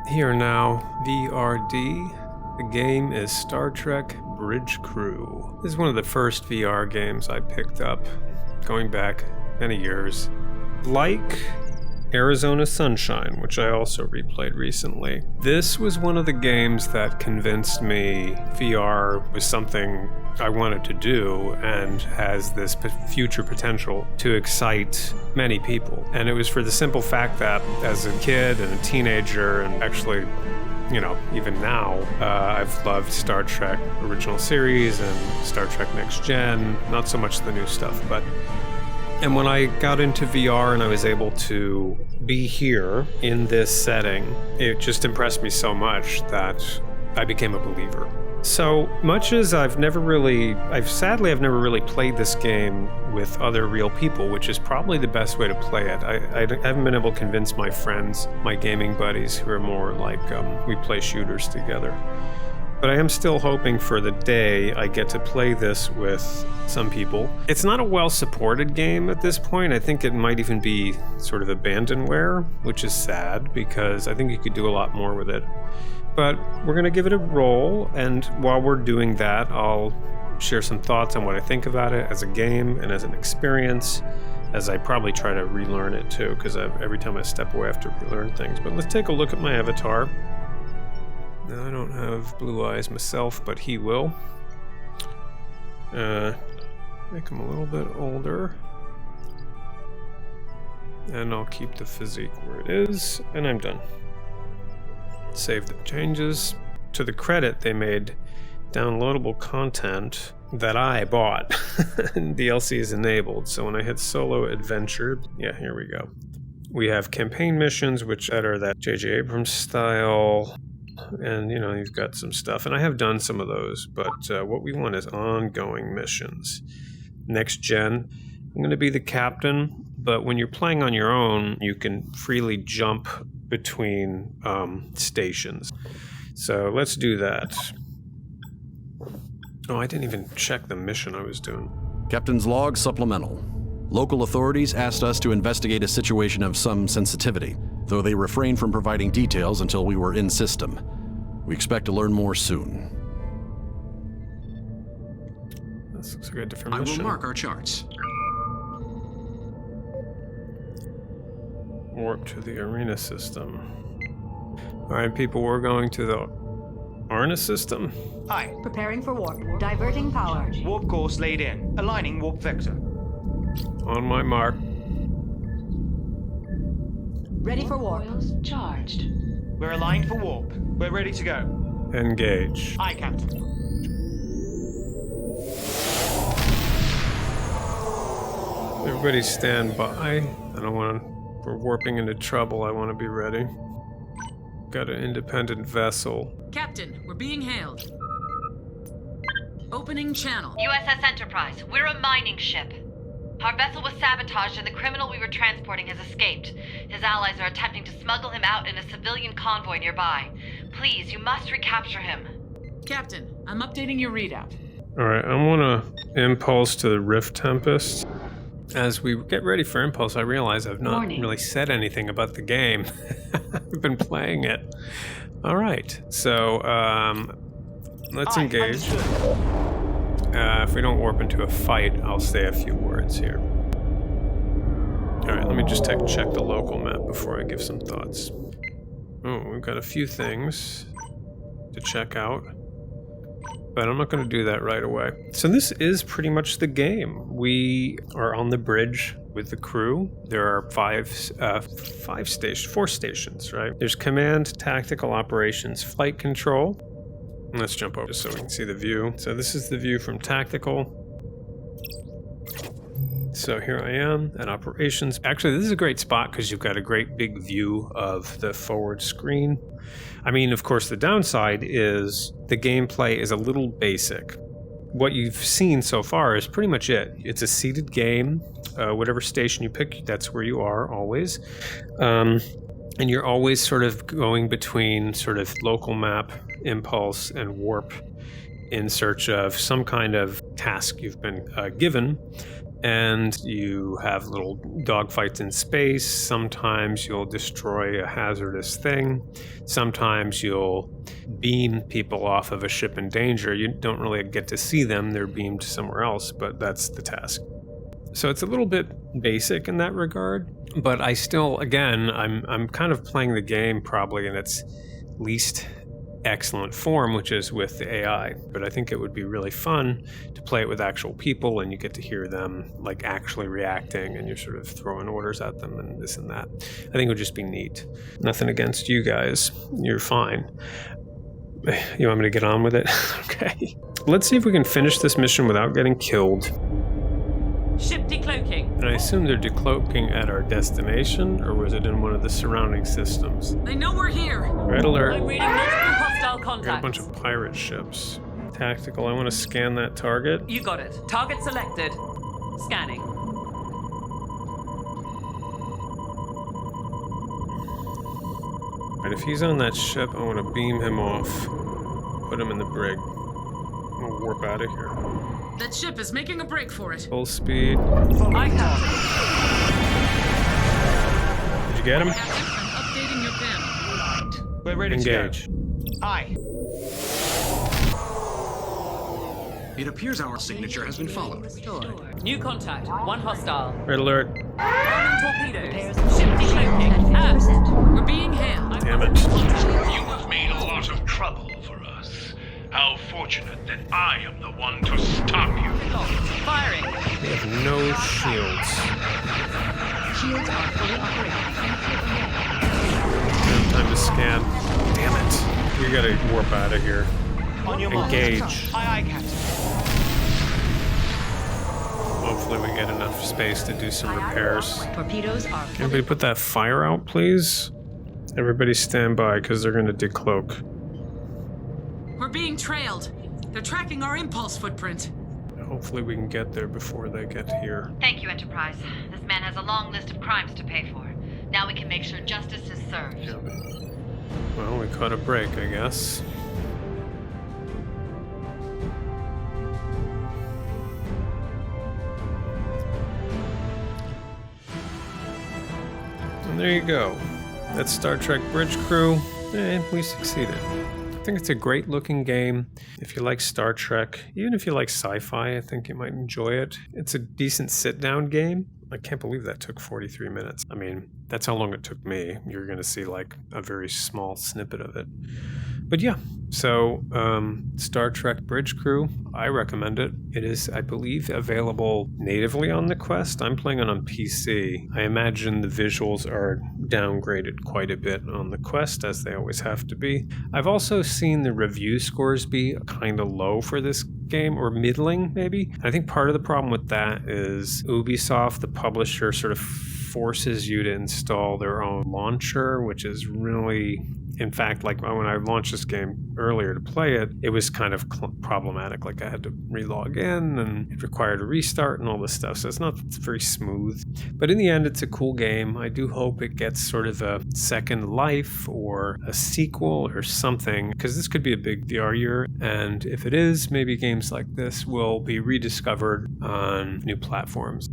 Here now, VRD. The game is Star Trek Bridge Crew. This is one of the first VR games I picked up, going back many years. Like Arizona Sunshine, which I also replayed recently. This was one of the games that convinced me VR was something I wanted to do and has this future potential to excite many people. And it was for the simple fact that as a kid and a teenager, and actually, even now, I've loved Star Trek original series and Star Trek Next Gen, not so much the new stuff, but... And when I got into VR and I was able to be here in this setting, it just impressed me so much that I became a believer. So much as I've never really played this game with other real people, which is probably the best way to play it. I haven't been able to convince my friends, my gaming buddies, who are more like, we play shooters together. But I am still hoping for the day I get to play this with some people. It's not a well-supported game at this point. I think it might even be sort of abandonware, which is sad because I think you could do a lot more with it. But we're going to give it a roll, and while we're doing that, I'll share some thoughts on what I think about it as a game and as an experience, as I probably try to relearn it too, because every time I step away I have to relearn things. But let's take a look at my avatar. Now, I don't have blue eyes myself, but he will. Make him a little bit older. And I'll keep the physique where it is, and I'm done. Save the changes. To the credit, they made downloadable content that I bought. And DLC is enabled, so when I hit solo adventure, yeah, here we go. We have campaign missions, which are that J.J. Abrams style. And, you've got some stuff. And I have done some of those, but what we want is ongoing missions. Next gen, I'm going to be the captain, but when you're playing on your own, you can freely jump between stations. So let's do that. Oh, I didn't even check the mission I was doing. Captain's log supplemental. Local authorities asked us to investigate a situation of some sensitivity, though they refrained from providing details until we were in system. We expect to learn more soon. This looks like a different mission. I will mark our charts. Warp to the arena system. Alright, people, we're going to the arena system. Hi. Preparing for warp. Diverting power. Warp course laid in. Aligning warp vector. On my mark. Ready for warp. Coils charged. We're aligned for warp. We're ready to go. Engage. Aye, Captain. Everybody stand by. We're warping into trouble. I want to be ready. Got an independent vessel. Captain, we're being hailed. Opening channel. USS Enterprise, we're a mining ship. Our vessel was sabotaged and the criminal we were transporting has escaped. His allies are attempting to smuggle him out in a civilian convoy nearby. Please, you must recapture him. Captain, I'm updating your readout. Alright, I want to impulse to the Rift Tempest. As we get ready for impulse, I realize I've not really said anything about the game. I've been playing it. Alright, so let's engage. If we don't warp into a fight, I'll say a few words here. Alright, let me just check the local map before I give some thoughts. Oh, we've got a few things to check out, but I'm not going to do that right away. So this is pretty much the game. We are on the bridge with the crew. There are four stations, right? There's command, tactical operations, flight control. Let's jump over so we can see the view. So this is the view from tactical. So here I am at operations. Actually, this is a great spot because you've got a great big view of the forward screen. I mean, of course, the downside is the gameplay is a little basic. What you've seen so far is pretty much it. It's a seated game. Whatever station you pick, that's where you are always. And you're always sort of going between sort of local map, impulse, and warp in search of some kind of task you've been given. and you have little dogfights in space. Sometimes you'll destroy a hazardous thing. Sometimes you'll beam people off of a ship in danger. You don't really get to see them. They're beamed somewhere else, but that's the task. So it's a little bit basic in that regard, but I still, again, I'm kind of playing the game probably in its least excellent form, which is with the AI. But I think it would be really fun to play it with actual people, and you get to hear them like actually reacting, and you're sort of throwing orders at them and this and that. I think it would just be neat. Nothing against you guys. You're fine. You want me to get on with it? Okay. Let's see if we can finish this mission without getting killed. Ship decloaking. And I assume they're decloaking at our destination, or was it in one of the surrounding systems? They know we're here. Red alert. I'm reading multiple hostile We got a contacts. bunch of pirate ships. Tactical, I want to scan that target. You got it. Target selected. Scanning. Right, if he's on that ship, I want to beam him off. Put him in the brig. We'll warp out of here. That ship is making a break for it. Full speed. I have Did you get him? Captain, I'm updating your panel. We're ready Engage. to go. Aye. It appears our signature has been followed. New contact. One hostile. Red alert. Arming torpedoes. Repairs Ship at decloaking. 50%. We're being hailed. Damn it. You have made a lot of trouble for us. How fortunate that I am the one to stop you. Firing. We have no shields. Shields are fully operational. Time to scan. Damn it. We gotta warp out of here. On your mark. Engage. Aye, aye, Captain. Hopefully we get enough space to do some repairs. Torpedoes are fully Everybody put that fire out, please. Everybody stand by, because they're gonna decloak. We're being trailed. They're tracking our impulse footprint. Hopefully we can get there before they get here. Thank you, Enterprise. This man has a long list of crimes to pay for. Now we can make sure justice is served. Yeah. Well, we caught a break, I guess. And there you go. That's Star Trek Bridge Crew. We succeeded. I think it's a great looking game. If you like Star Trek, even if you like sci-fi, I think you might enjoy it. It's a decent sit-down game. I can't believe that took 43 minutes. I mean, that's how long it took me. You're going to see like a very small snippet of it. But yeah, so Star Trek Bridge Crew, I recommend it. It is, I believe, available natively on the Quest. I'm playing it on PC. I imagine the visuals are downgraded quite a bit on the Quest, as they always have to be. I've also seen the review scores be kind of low for this game, or middling maybe. I think part of the problem with that is Ubisoft, the publisher, sort of forces you to install their own launcher, which is really, in fact, like when I launched this game earlier to play it, it was kind of problematic. Like I had to relog in and it required a restart and all this stuff. So it's not very smooth. But in the end, it's a cool game. I do hope it gets sort of a second life or a sequel or something, because this could be a big VR year. And if it is, maybe games like this will be rediscovered on new platforms.